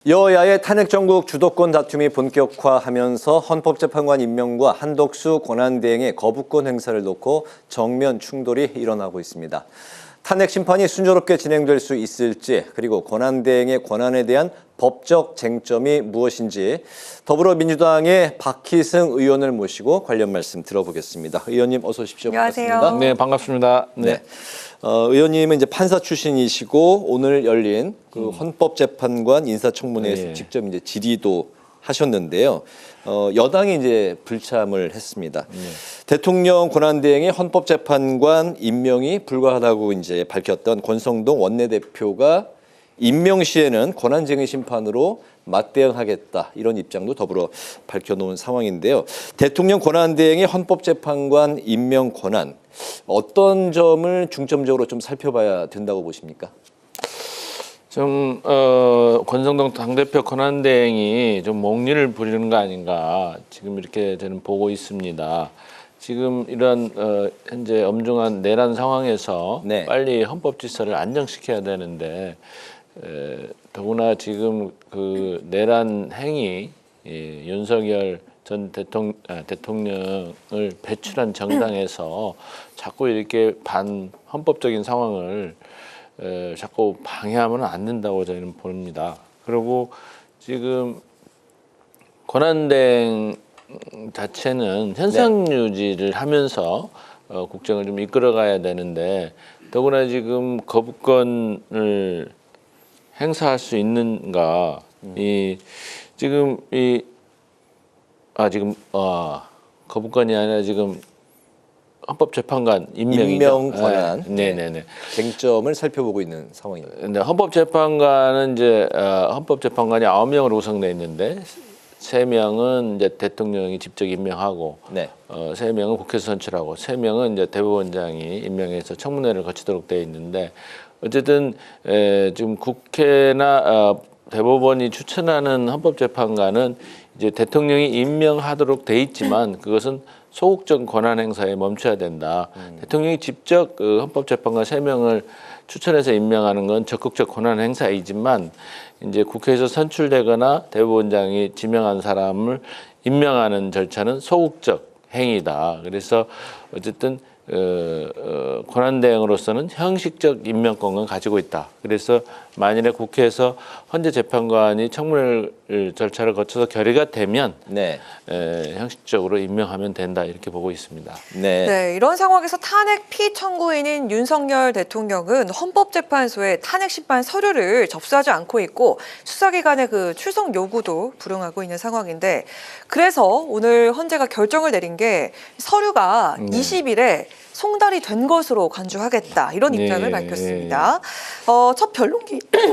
여야의 탄핵 정국 주도권 다툼이 본격화하면서 헌법재판관 임명과 한덕수 권한대행의 거부권 행사를 놓고 정면 충돌이 일어나고 있습니다. 탄핵 심판이 순조롭게 진행될 수 있을지, 그리고 권한대행의 권한에 대한 법적 쟁점이 무엇인지 더불어민주당의 박희승 의원을 모시고 관련 말씀 들어보겠습니다. 의원님 어서 오십시오. 안녕하세요. 반갑습니다. 네, 반갑습니다. 네. 의원님은 이제 판사 출신이시고 오늘 열린 그 헌법재판관 인사청문회에서 네. 직접 이제 질의도 하셨는데요. 여당이 이제 불참을 했습니다. 대통령 권한대행의 헌법재판관 임명이 불가하다고 이제 밝혔던 권성동 원내대표가 임명 시에는 권한쟁의 심판으로 맞대응하겠다, 이런 입장도 더불어 밝혀놓은 상황인데요. 대통령 권한대행의 헌법재판관 임명 권한, 어떤 점을 중점적으로 좀 살펴봐야 된다고 보십니까? 권성동 당대표 권한대행이 좀 몽리를 부리는 거 아닌가, 지금 이렇게 저는 보고 있습니다. 지금 이런 현재 엄중한 내란 상황에서 네. 빨리 헌법 질서를 안정시켜야 되는데, 더구나 지금 그 내란 행위, 윤석열 전 대통령을 배출한 정당에서 자꾸 이렇게 반헌법적인 상황을 자꾸 방해하면 안 된다고 저희는 봅니다. 그리고 지금 권한대행 자체는 현상 유지를 하면서 국정을 좀 이끌어가야 되는데, 더구나 지금 거부권을 행사할 수 있는가? 거부권이 아니라 지금 헌법재판관 임명 권한, 네네네. 쟁점을 살펴보고 있는 상황입니다. 근데 헌법재판관은 이제 헌법재판관이 9명으로 구성돼 있는데 3명은 이제 대통령이 직접 임명하고, 네. 3명은 국회에서 선출하고, 3명은 이제 대법원장이 임명해서 청문회를 거치도록 돼 있는데, 어쨌든 지금 국회나 대법원이 추천하는 헌법재판관은 이제 대통령이 임명하도록 돼 있지만 그것은 소극적 권한 행사에 멈춰야 된다. 대통령이 직접 그 헌법재판관 3명을 추천해서 임명하는 건 적극적 권한 행사이지만, 이제 국회에서 선출되거나 대법원장이 지명한 사람을 임명하는 절차는 소극적 행위다. 그래서 어쨌든 권한대행으로서는 형식적 임명권을 가지고 있다. 그래서 만일에 국회에서 헌재 재판관이 청문회 절차를 거쳐서 결의가 되면 네. 형식적으로 임명하면 된다, 이렇게 보고 있습니다. 네. 네, 이런 상황에서 탄핵 피청구인인 윤석열 대통령은 헌법재판소에 탄핵 심판 서류를 접수하지 않고 있고, 수사기관의 그 출석 요구도 불응하고 있는 상황인데, 그래서 오늘 헌재가 결정을 내린 게 서류가 20일에 송달이 된 것으로 간주하겠다, 이런 입장을 네. 밝혔습니다. 첫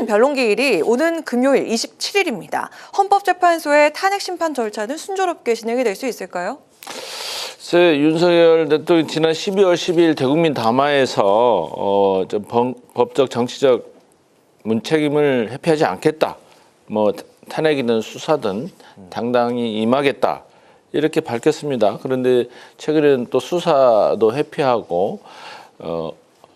변론기일이 오는 금요일 27일입니다. 헌법재판소의 탄핵 심판 절차는 순조롭게 진행이 될 수 있을까요? 윤석열 대통령이 지난 12월 12일 대국민 담화에서 법적 정치적 문책임을 회피하지 않겠다, 뭐 탄핵이든 수사든 당당히 임하겠다, 이렇게 밝혔습니다. 그런데 최근에는 또 수사도 회피하고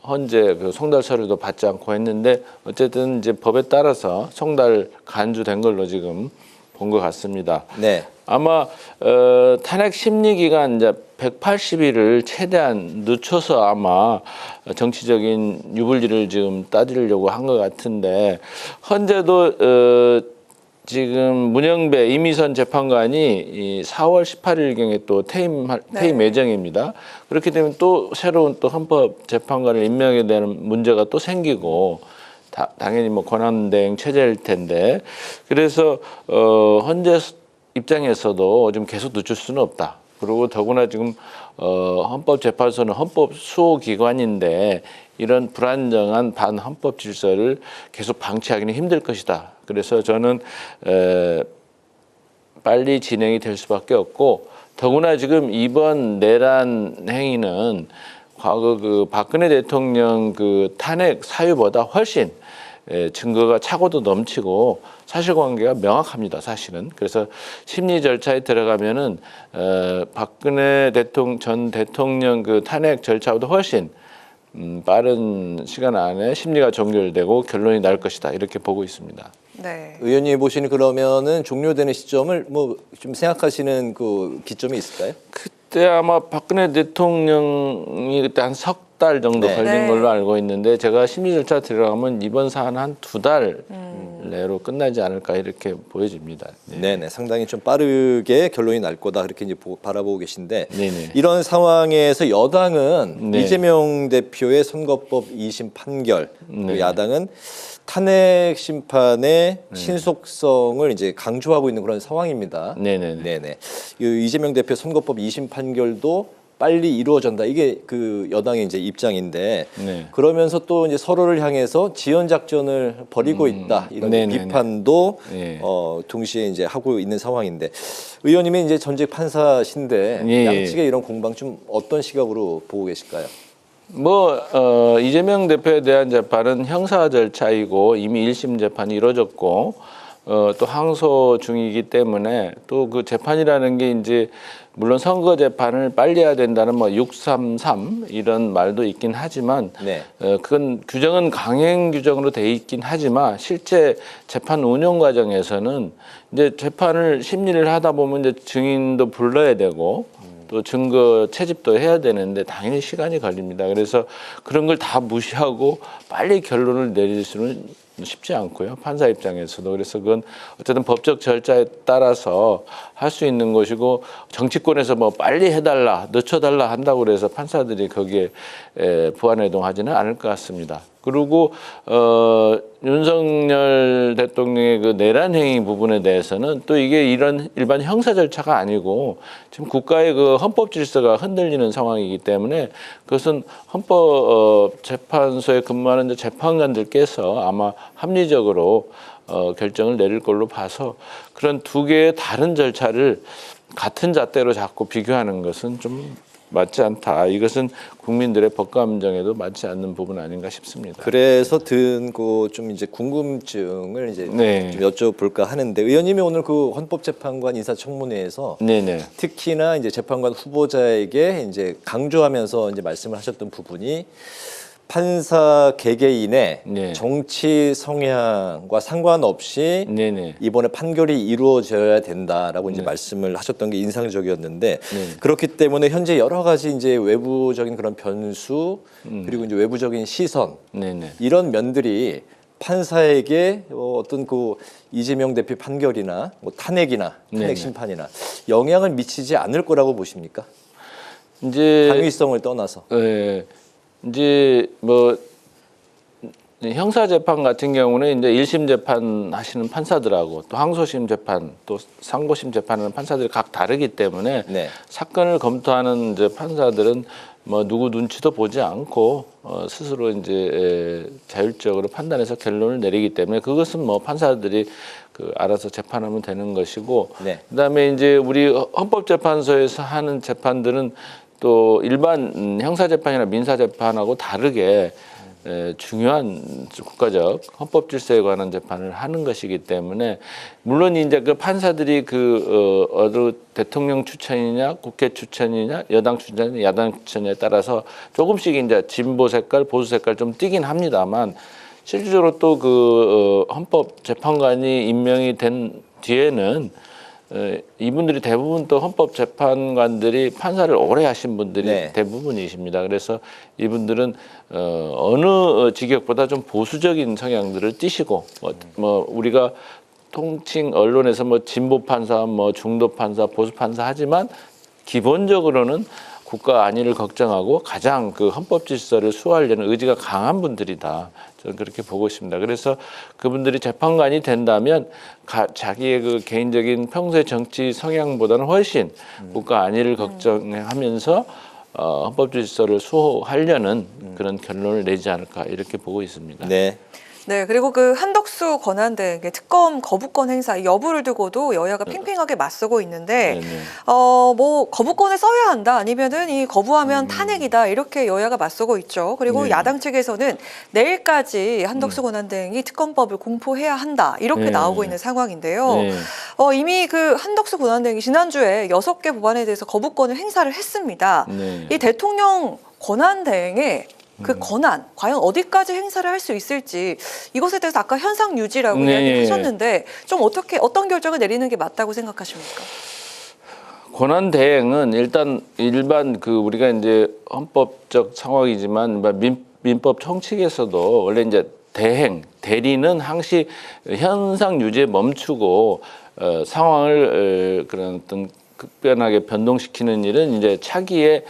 헌재 그 송달 서류도 받지 않고 했는데, 어쨌든 이제 법에 따라서 송달 간주된 걸로 지금 본 것 같습니다. 네. 아마 탄핵 심리 기간 이제 180일을 최대한 늦춰서 아마 정치적인 유불리를 지금 따지려고 한 것 같은데, 헌재도 지금 문영배 이미선 재판관이 이 4월 18일경에 또 퇴임 예정입니다. 그렇게 되면 또 새로운 또 헌법 재판관을 임명해야 되는 문제가 또 생기고, 당연히 뭐 권한대행 체제일 텐데, 그래서 헌재 입장에서도 좀 계속 늦출 수는 없다. 그리고 더구나 지금 헌법재판소는 헌법 수호기관인데 이런 불안정한 반헌법 질서를 계속 방치하기는 힘들 것이다. 그래서 저는 빨리 진행이 될 수밖에 없고, 더구나 지금 이번 내란 행위는 과거 그 박근혜 대통령 그 탄핵 사유보다 훨씬 증거가 차고도 넘치고 사실관계가 명확합니다, 사실은. 그래서 심리 절차에 들어가면은 박근혜 전 대통령 그 탄핵 절차보다 훨씬 빠른 시간 안에 심리가 종결되고 결론이 날 것이다, 이렇게 보고 있습니다. 네. 의원님이 보시는 그러면은 종료되는 시점을 뭐 좀 생각하시는 그 기점이 있을까요? 그때 아마 박근혜 대통령이 그때 한 석 달 정도 네. 걸린 네. 걸로 알고 있는데 제가 심리 절차 들어가면 이번 사안 한 2달 내로 끝나지 않을까 이렇게 보여집니다. 네. 네네, 상당히 좀 빠르게 결론이 날 거다 그렇게 이제 바라보고 계신데 네네. 이런 상황에서 여당은 네. 이재명 대표의 선거법 2심 판결, 그리고 네. 야당은 탄핵 심판의 신속성을 이제 강조하고 있는 그런 상황입니다. 네네네. 네네. 이 이재명 대표 선거법 2심 판결도 빨리 이루어진다. 이게 그 여당의 이제 입장인데 네. 그러면서 또 이제 서로를 향해서 지연 작전을 벌이고 있다. 이런 네네네. 비판도 네. 동시에 이제 하고 있는 상황인데 의원님이 이제 전직 판사신데 예, 예. 양측의 이런 공방 좀 어떤 시각으로 보고 계실까요? 이재명 대표에 대한 재판은 형사 절차이고 이미 1심 재판이 이루어졌고 또 항소 중이기 때문에 또 그 재판이라는 게 이제 물론 선거 재판을 빨리 해야 된다는 633 이런 말도 있긴 하지만 네. 그건 규정은 강행 규정으로 돼 있긴 하지만 실제 재판 운영 과정에서는 이제 재판을 심리를 하다 보면 이제 증인도 불러야 되고 또 증거 채집도 해야 되는데 당연히 시간이 걸립니다. 그래서 그런 걸 다 무시하고 빨리 결론을 내릴 수는 쉽지 않고요. 판사 입장에서도. 그래서 그건 어쨌든 법적 절차에 따라서 할 수 있는 것이고 정치권에서 뭐 빨리 해달라, 늦춰달라 한다고 그래서 판사들이 거기에 부안해동하지는 않을 것 같습니다. 그리고 윤석열 대통령의 그 내란 행위 부분에 대해서는 또 이게 이런 일반 형사 절차가 아니고 지금 국가의 그 헌법 질서가 흔들리는 상황이기 때문에 그것은 헌법재판소에 근무하는 이제 재판관들께서 아마 합리적으로 결정을 내릴 걸로 봐서 그런 두 개의 다른 절차를 같은 잣대로 자꾸 비교하는 것은 좀 맞지 않다. 이것은 국민들의 법감정에도 맞지 않는 부분 아닌가 싶습니다. 그래서 든고 좀 이제 궁금증을 이제 네. 좀 여쭤볼까 하는데 의원님이 오늘 그 헌법재판관 인사청문회에서 네네. 특히나 이제 재판관 후보자에게 이제 강조하면서 이제 말씀을 하셨던 부분이 판사 개개인의 네. 정치 성향과 상관없이 네네. 이번에 판결이 이루어져야 된다라고 이제 말씀을 하셨던 게 인상적이었는데 네. 그렇기 때문에 현재 여러 가지 이제 외부적인 그런 변수 그리고 이제 외부적인 시선 네네. 이런 면들이 판사에게 어떤 그 이재명 대표 판결이나 뭐 탄핵이나 탄핵 네네. 심판이나 영향을 미치지 않을 거라고 보십니까? 이제 당위성을 떠나서. 이제 뭐 형사 재판 같은 경우는 이제 1심 재판 하시는 판사들하고 또 항소심 재판 또 상고심 재판하는 판사들이 각 다르기 때문에 네. 사건을 검토하는 이제 판사들은 뭐 누구 눈치도 보지 않고 스스로 이제 자율적으로 판단해서 결론을 내리기 때문에 그것은 뭐 판사들이 그 알아서 재판하면 되는 것이고 네. 그다음에 이제 우리 헌법재판소에서 하는 재판들은 또 일반 형사재판이나 민사재판하고 다르게 중요한 국가적 헌법 질서에 관한 재판을 하는 것이기 때문에 물론 이제 그 판사들이 어느 대통령 추천이냐 국회 추천이냐 여당 추천이냐 야당 추천에 따라서 조금씩 이제 진보 색깔 보수 색깔 좀 띄긴 합니다만 실질적으로 또 그 헌법 재판관이 임명이 된 뒤에는 이분들이 대부분 또 헌법재판관들이 판사를 오래 하신 분들이 네. 대부분이십니다. 그래서 이분들은 어느 직역보다 좀 보수적인 성향들을 띠시고 뭐 우리가 통칭 언론에서 뭐 진보 판사, 뭐 중도 판사, 보수 판사 하지만 기본적으로는 국가 안위를 걱정하고 가장 그 헌법 질서를 수호하려는 의지가 강한 분들이다. 저는 그렇게 보고 있습니다. 그래서 그분들이 재판관이 된다면 자기의 그 개인적인 평소의 정치 성향보다는 훨씬 국가 안위를 걱정하면서 헌법 질서를 수호하려는 그런 결론을 내지 않을까 이렇게 보고 있습니다. 네. 네, 그리고 그 한덕수 권한대행의 특검 거부권 행사 여부를 두고도 여야가 팽팽하게 맞서고 있는데, 네네. 뭐 거부권을 써야 한다, 아니면은 이 거부하면 탄핵이다 이렇게 여야가 맞서고 있죠. 그리고 네. 야당 측에서는 내일까지 한덕수 권한대행이 특검법을 공포해야 한다 이렇게 네. 나오고 있는 상황인데요. 네. 이미 그 한덕수 권한대행이 지난주에 6개 법안에 대해서 거부권을 행사를 했습니다. 네. 이 대통령 권한대행의 그 권한 과연 어디까지 행사를 할 수 있을지 이것에 대해서 아까 현상 유지라고 네. 이야기하셨는데 좀 어떤 결정을 내리는 게 맞다고 생각하십니까? 권한 대행은 일반 그 우리가 이제 헌법적 상황이지만 민법 총칙에서도 원래 이제 대리는 항시 현상 유지에 멈추고 상황을 그런 어떤 급변하게 변동시키는 일은 이제 차기의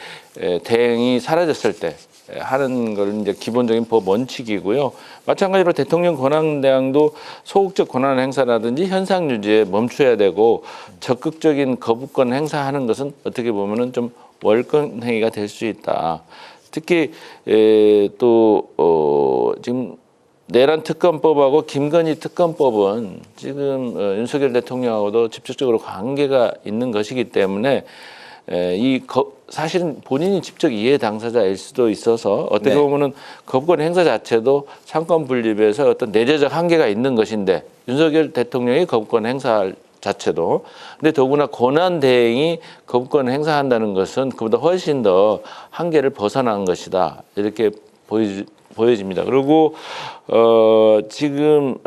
대행이 사라졌을 때 하는 걸 이제 기본적인 법 원칙이고요. 마찬가지로 대통령 권한대행도 소극적 권한 행사라든지 현상 유지에 멈춰야 되고 적극적인 거부권 행사하는 것은 어떻게 보면은 좀 월권 행위가 될 수 있다. 특히 지금 내란 특검법하고 김건희 특검법은 지금 윤석열 대통령하고도 직접적으로 관계가 있는 것이기 때문에 사실은 본인이 직접 이해 당사자일 수도 있어서 어떻게 보면은 거부권 행사 자체도 상권 분립에서 어떤 내재적 한계가 있는 것인데 윤석열 대통령이 거부권 행사할 자체도 근데 더구나 권한 대행이 거부권 행사한다는 것은 그보다 훨씬 더 한계를 벗어난 것이다 이렇게 보여집니다. 그리고 지금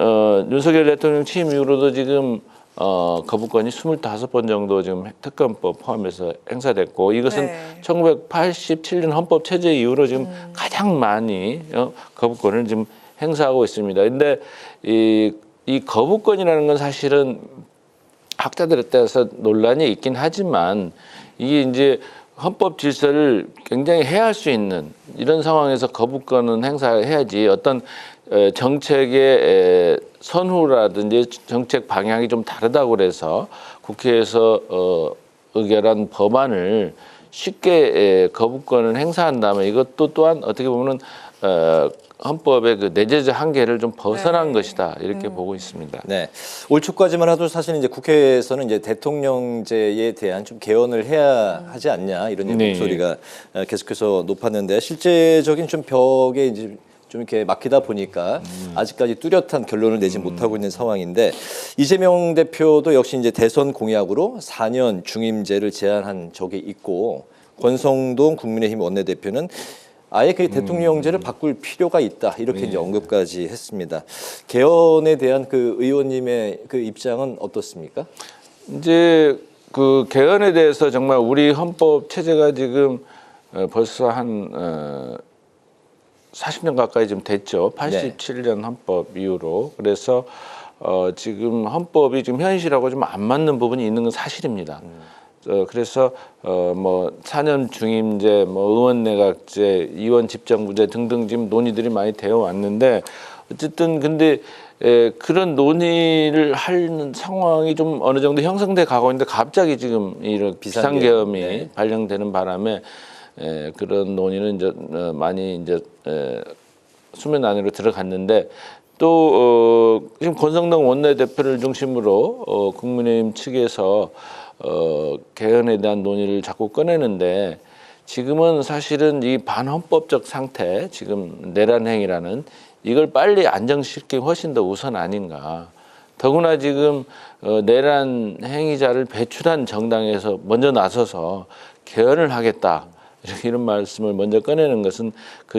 윤석열 대통령 취임 이후로도 지금 거부권이 25번 정도 지금 특검법 포함해서 행사됐고 이것은 1987년 헌법 체제 이후로 지금 가장 많이 거부권을 지금 행사하고 있습니다. 근데 이 거부권이라는 건 사실은 학자들에 따라서 논란이 있긴 하지만 이게 이제 헌법 질서를 굉장히 해할 수 있는 이런 상황에서 거부권은 행사해야지 어떤 정책의 선후라든지 정책 방향이 좀 다르다고 그래서 국회에서 의결한 법안을 쉽게 거부권을 행사한다면 이것도 또한 어떻게 보면은 헌법의 그 내재적 한계를 좀 벗어난 것이다 이렇게 보고 있습니다. 네, 올 초까지만 해도 사실 이제 국회에서는 이제 대통령제에 대한 좀 개헌을 해야 하지 않냐 이런 목소리가 계속해서 높았는데 실제적인 좀 벽에 이제 좀 이렇게 막히다 보니까 아직까지 뚜렷한 결론을 내지 못하고 있는 상황인데 이재명 대표도 역시 이제 대선 공약으로 4년 중임제를 제안한 적이 있고 권성동 국민의힘 원내대표는 아예 그 대통령제를 바꿀 필요가 있다 이렇게 이제 언급까지 했습니다. 개헌에 대한 그 의원님의 그 입장은 어떻습니까? 이제 그 개헌에 대해서 정말 우리 헌법 체제가 지금 벌써 한 40년 가까이 좀 됐죠. 87년 헌법 이후로. 그래서 지금 헌법이 지금 현실하고 좀 안 맞는 부분이 있는 건 사실입니다. 그래서 뭐 4년 중임제, 뭐 의원내각제, 의원 집정부제 등등 지금 논의들이 많이 되어 왔는데 어쨌든 근데 그런 논의를 하는 상황이 좀 어느 정도 형성돼 가고 있는데 갑자기 지금 이런 비상계엄이 발령되는 바람에 그런 논의는 이제 많이 이제 수면 안으로 들어갔는데 또 지금 권성동 원내대표를 중심으로 국민의힘 측에서 개헌에 대한 논의를 자꾸 꺼내는데 지금은 사실은 이 반헌법적 상태, 지금 내란 행위라는 이걸 빨리 안정시키기 훨씬 더 우선 아닌가. 더구나 지금 내란 행위자를 배출한 정당에서 먼저 나서서 개헌을 하겠다. 이런 말씀을 먼저 꺼내는 것은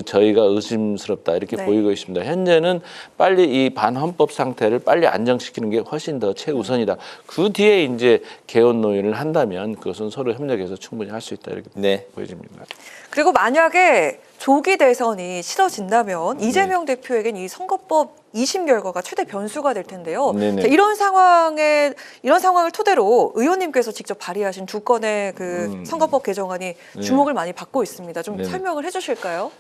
저희가 의심스럽다 이렇게 보이고 있습니다. 현재는 빨리 이 반헌법 상태를 빨리 안정시키는 게 훨씬 더 최우선이다. 그 뒤에 이제 개헌 논의를 한다면 그것은 서로 협력해서 충분히 할 수 있다 이렇게 보여집니다. 그리고 만약에 조기 대선이 치러진다면 이재명 대표에겐 이 선거법 2심 결과가 최대 변수가 될 텐데요. 자, 이런 상황을 토대로 의원님께서 직접 발의하신 두 건의 그 선거법 개정안이 주목을 많이 받고 있습니다. 좀 설명을 해주실까요?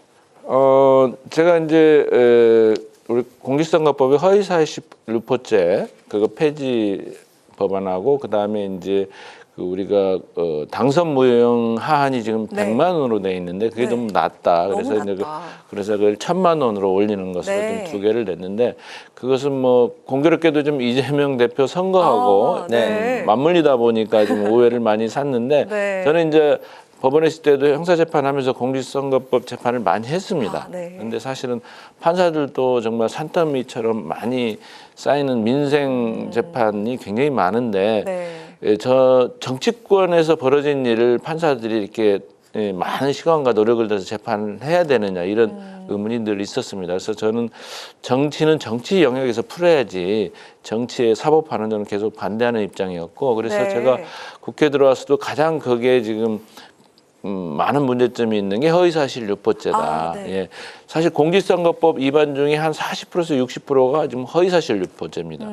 제가 이제 우리 공직선거법의 허위사실 유포죄 그거 폐지 법안하고 그 다음에 이제 우리가 당선 무효형 하한이 지금 100만 원으로 돼 있는데 그게 좀 낮다. 그래서 이제 그래서 그걸 1000만 원으로 올리는 것으로 좀 두 개를 냈는데 그것은 뭐 공교롭게도 좀 이재명 대표 선거하고 맞물리다 보니까 좀 오해를 많이 샀는데 저는 이제 법원에 있을 때도 형사재판하면서 공직선거법 재판을 많이 했습니다. 그런데 사실은 판사들도 정말 산더미처럼 많이 쌓이는 민생 재판이 굉장히 많은데 저 정치권에서 벌어진 일을 판사들이 이렇게 많은 시간과 노력을 들여서 재판을 해야 되느냐 이런 의문이 늘 있었습니다. 그래서 저는 정치는 정치 영역에서 풀어야지 정치의 사법화는 저는 계속 반대하는 입장이었고 그래서 네. 제가 국회에 들어와서도 가장 그게 지금 많은 문제점이 있는 게 허위사실 유포죄다. 네. 예. 사실 공직선거법 위반 중에 한 40%에서 60%가 지금 허위사실 유포죄입니다.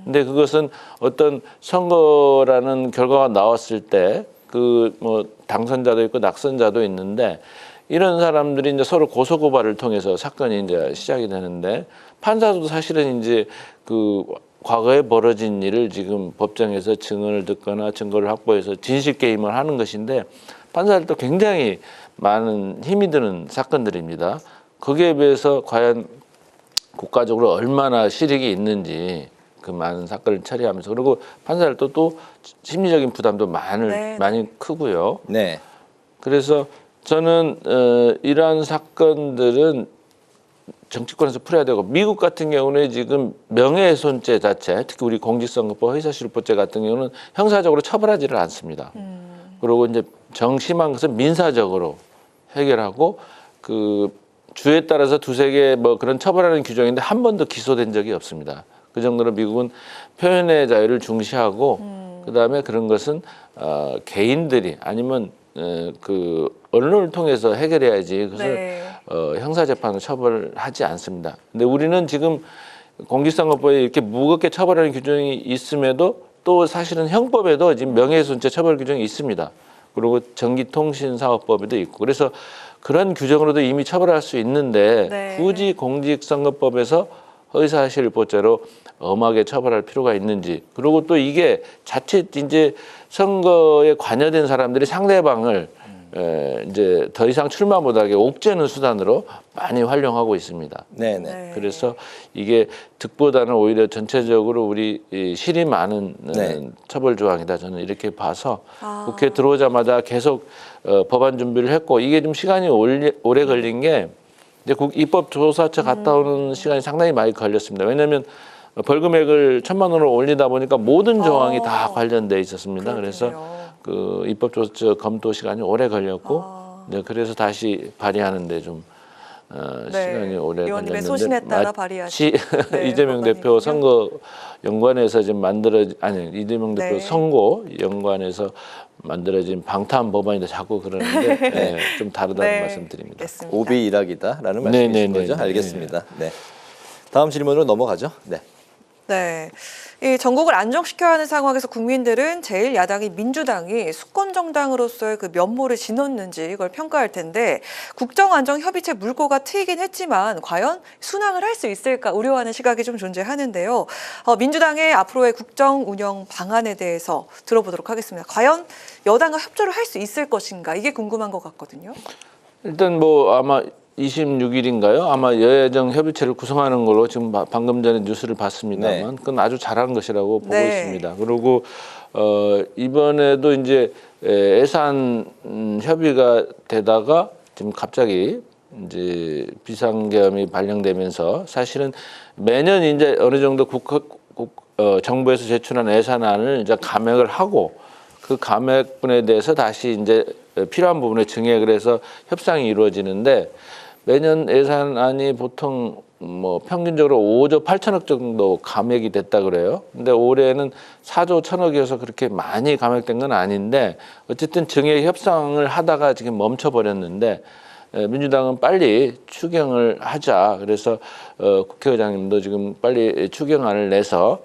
근데 그것은 어떤 선거라는 결과가 나왔을 때 그 뭐 당선자도 있고 낙선자도 있는데 이런 사람들이 이제 서로 고소고발을 통해서 사건이 이제 시작이 되는데 판사도 사실은 이제 그 과거에 벌어진 일을 지금 법정에서 증언을 듣거나 증거를 확보해서 진실 게임을 하는 것인데 판사들도 굉장히 많은 힘이 드는 사건들입니다. 거기에 비해서 과연 국가적으로 얼마나 실익이 있는지 그 많은 사건을 처리하면서 그리고 판사들도 또 심리적인 부담도 많이 크고요. 네. 그래서 저는 이러한 사건들은 정치권에서 풀어야 되고 미국 같은 경우는 지금 명예훼손죄 자체 특히 우리 공직선거법 허위사실유포죄 같은 경우는 형사적으로 처벌하지를 않습니다. 그리고 이제 정심한 것은 민사적으로 해결하고 그 주에 따라서 두세 개 뭐 그런 처벌하는 규정인데 한 번도 기소된 적이 없습니다. 그 정도로 미국은 표현의 자유를 중시하고 그다음에 그런 것은 개인들이 아니면 그 언론을 통해서 해결해야지 그것을 형사재판으로 처벌하지 않습니다. 근데 우리는 지금 공직선거법에 이렇게 무겁게 처벌하는 규정이 있음에도 또 사실은 형법에도 지금 명예훼손죄 처벌 규정이 있습니다. 그리고 전기통신사업법에도 있고 그래서 그런 규정으로도 이미 처벌할 수 있는데 굳이 공직선거법에서 허위사실유포죄로 엄하게 처벌할 필요가 있는지 그리고 또 이게 자칫 이제 선거에 관여된 사람들이 상대방을 이제 더 이상 출마 못하게 옥죄는 수단으로 많이 활용하고 있습니다. 네네. 그래서 이게 득보다는 오히려 전체적으로 우리 실이 많은 처벌 조항이다. 저는 이렇게 봐서 국회에 들어오자마자 계속 법안 준비를 했고 이게 좀 시간이 오래 걸린 게 이제 입법조사처 갔다 오는 시간이 상당히 많이 걸렸습니다. 왜냐하면 벌금액을 1,000만 원으로 올리다 보니까 모든 조항이 다 관련돼 있었습니다. 그래서 그 입법조사 검토 시간이 오래 걸렸고 네, 그래서 다시 발의하는데 좀 시간이 오래 의원님의 걸렸는데 소신에 따라 마치 발의하신 이재명 대표 선거 연관해서 지금 이재명 대표 선거 연관해서 만들어진 방탄 법안인데 자꾸 그러는데 네, 좀 다르다는 말씀드립니다. 알겠습니다. 오비 일학이다라는 말씀이신 거죠? 알겠습니다. 네. 다음 질문으로 넘어가죠. 네. 네. 이 전국을 안정시켜야 하는 상황에서 국민들은 제1야당인 민주당이 수권 정당으로서의 그 면모를 지녔는지 이걸 평가할 텐데 국정안정협의체 물꼬가 트이긴 했지만 과연 순항을 할 수 있을까 우려하는 시각이 좀 존재하는데요. 민주당의 앞으로의 국정 운영 방안에 대해서 들어보도록 하겠습니다. 과연 여당과 협조를 할 수 있을 것인가 이게 궁금한 것 같거든요. 일단 뭐 아마 26일인가요? 아마 여야정 협의체를 구성하는 걸로 지금 방금 전에 뉴스를 봤습니다만 그건 아주 잘한 것이라고 보고 있습니다. 그리고 이번에도 이제 예산 협의가 되다가 지금 갑자기 이제 비상계엄이 발령되면서 사실은 매년 이제 어느 정도 정부에서 제출한 예산안을 이제 감액을 하고 그 감액분에 대해서 다시 이제 필요한 부분에 증액을 해서 협상이 이루어지는데 매년 예산안이 보통 뭐 평균적으로 5조 8천억 정도 감액이 됐다 그래요. 근데 올해는 4조 1천억이어서 그렇게 많이 감액된 건 아닌데 어쨌든 증액 협상을 하다가 지금 멈춰버렸는데 민주당은 빨리 추경을 하자. 그래서 국회의장님도 지금 빨리 추경안을 내서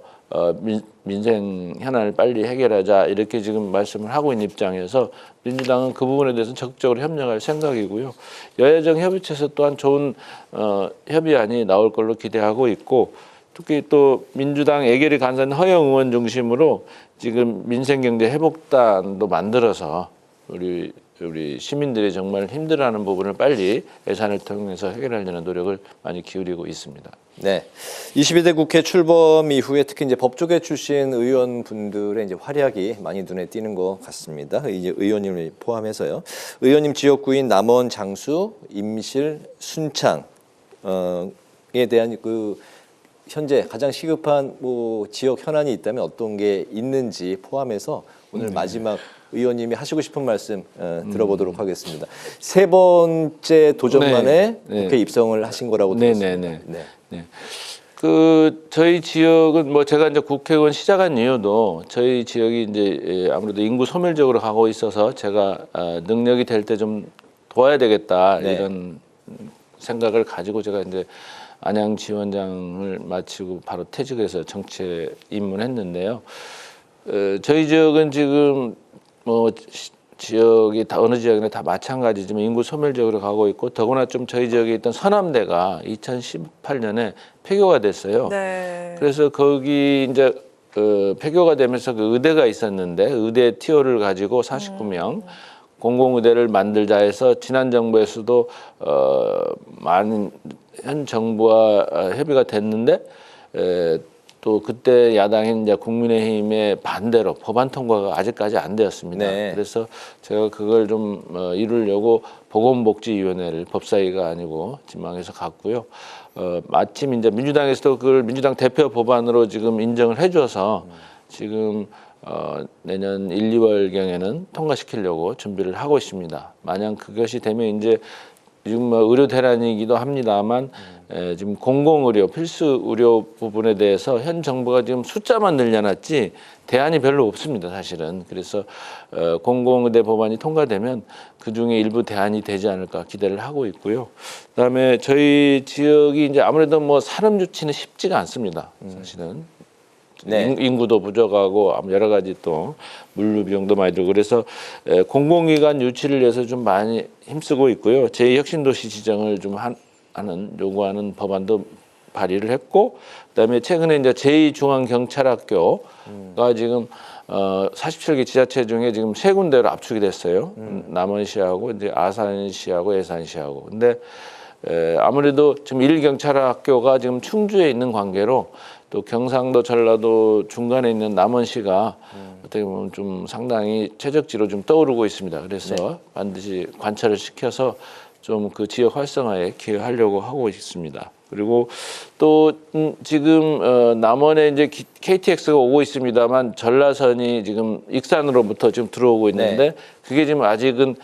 민생 현안을 빨리 해결하자 이렇게 지금 말씀을 하고 있는 입장에서 민주당은 그 부분에 대해서는 적극적으로 협력할 생각이고요. 여야정 협의체에서 또한 좋은 협의안이 나올 걸로 기대하고 있고 특히 또 민주당 애결이 간사인 허영 의원 중심으로 지금 민생경제회복단도 만들어서 우리 시민들이 정말 힘들어하는 부분을 빨리 예산을 통해서 해결하려는 노력을 많이 기울이고 있습니다. 네, 22대 국회 출범 이후에 특히 이제 법조계 출신 의원분들의 이제 활약이 많이 눈에 띄는 것 같습니다. 이제 의원님을 포함해서요. 의원님 지역구인 남원, 장수, 임실, 순창에 대한 그 현재 가장 시급한 뭐 지역 현안이 있다면 어떤 게 있는지 포함해서 오늘 마지막 의원님이 하시고 싶은 말씀 들어보도록 하겠습니다. 세 번째 도전만에 네. 국회 입성을 하신 거라고 들었습니다. 네네네. 네. 그 저희 지역은 뭐 제가 이제 국회의원 시작한 이유도 저희 지역이 이제 아무래도 인구 소멸적으로 가고 있어서 제가 능력이 될 때 좀 도와야 되겠다 네. 이런 생각을 가지고 제가 이제 안양지원장을 마치고 바로 퇴직해서 정치에 입문했는데요. 저희 지역은 지금 뭐 지역이 다 어느 지역이나 다 마찬가지지만 인구 소멸적으로 가고 있고 더구나 좀 저희 지역에 있던 서남대가 2018년에 폐교가 됐어요. 네. 그래서 거기 이제 폐교가 되면서 그 의대가 있었는데 의대 티오를 가지고 49명 공공의대를 만들자 해서 지난 정부에서도 많은 현 정부와 협의가 됐는데 또 그때 야당인 이제 국민의힘의 반대로 법안 통과가 아직까지 안 되었습니다. 네. 그래서 제가 그걸 좀 이루려고 보건복지위원회를 법사위가 아니고 지망해서 갔고요. 마침 이제 민주당에서도 그걸 민주당 대표 법안으로 지금 인정을 해줘서 지금 내년 1, 2월 경에는 통과시키려고 준비를 하고 있습니다. 만약 그것이 되면 이제 지금 뭐 의료 대란이기도 합니다만 지금 공공의료 필수 의료 부분에 대해서 현 정부가 지금 숫자만 늘려놨지 대안이 별로 없습니다, 사실은. 그래서 공공의대 법안이 통과되면 그 중에 일부 대안이 되지 않을까 기대를 하고 있고요. 그다음에 저희 지역이 이제 아무래도 뭐 산업 유치는 쉽지가 않습니다, 사실은. 네. 인구도 부족하고 여러 가지 또 물류 비용도 많이 들고 그래서 공공기관 유치를 위해서 좀 많이 힘쓰고 있고요. 제2혁신도시 지정을 좀 요구하는 법안도 발의를 했고 그다음에 최근에 이제 제2중앙경찰학교가 지금 47개 지자체 중에 지금 3군데로 압축이 됐어요. 남원시하고 이제 아산시하고 예산시하고. 근데 아무래도 지금 1경찰학교가 지금 충주에 있는 관계로 또 경상도, 전라도 중간에 있는 남원시가 어떻게 보면 좀 상당히 최적지로 좀 떠오르고 있습니다. 그래서 반드시 관찰을 시켜서 좀 그 지역 활성화에 기여하려고 하고 있습니다. 그리고 또 지금 남원에 이제 KTX가 오고 있습니다만 전라선이 지금 익산으로부터 지금 들어오고 있는데 그게 지금 아직은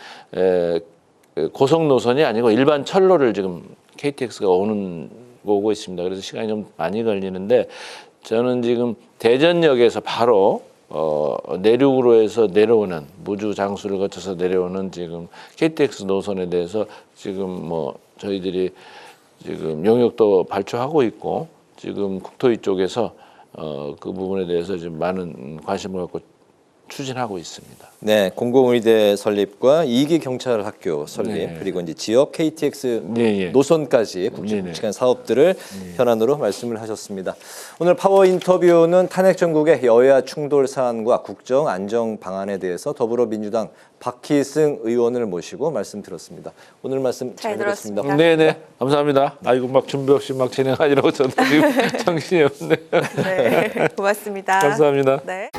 고속 노선이 아니고 일반 철로를 지금 KTX가 오고 있습니다. 그래서 시간이 좀 많이 걸리는데 저는 지금 대전역에서 바로 내륙으로 해서 내려오는 무주 장수를 거쳐서 내려오는 지금 KTX 노선에 대해서 지금 뭐 저희들이 지금 용역도 발표하고 있고 지금 국토위 쪽에서 그 부분에 대해서 지금 많은 관심을 갖고 추진하고 있습니다. 네, 공공의대 설립과 2기 경찰학교 설립 네. 그리고 이제 지역 KTX 네. 노선까지 굵직굵직한 사업들을 현안으로 말씀을 하셨습니다. 오늘 파워 인터뷰는 탄핵 정국의 여야 충돌 사안과 국정 안정 방안에 대해서 더불어민주당 박희승 의원을 모시고 말씀 들었습니다. 오늘 말씀 잘 들었습니다. 네네 감사합니다. 아이고 막 준비 없이 막 진행하느라고 저도 지금 정신이 없네요. 네, 고맙습니다. 감사합니다. 네.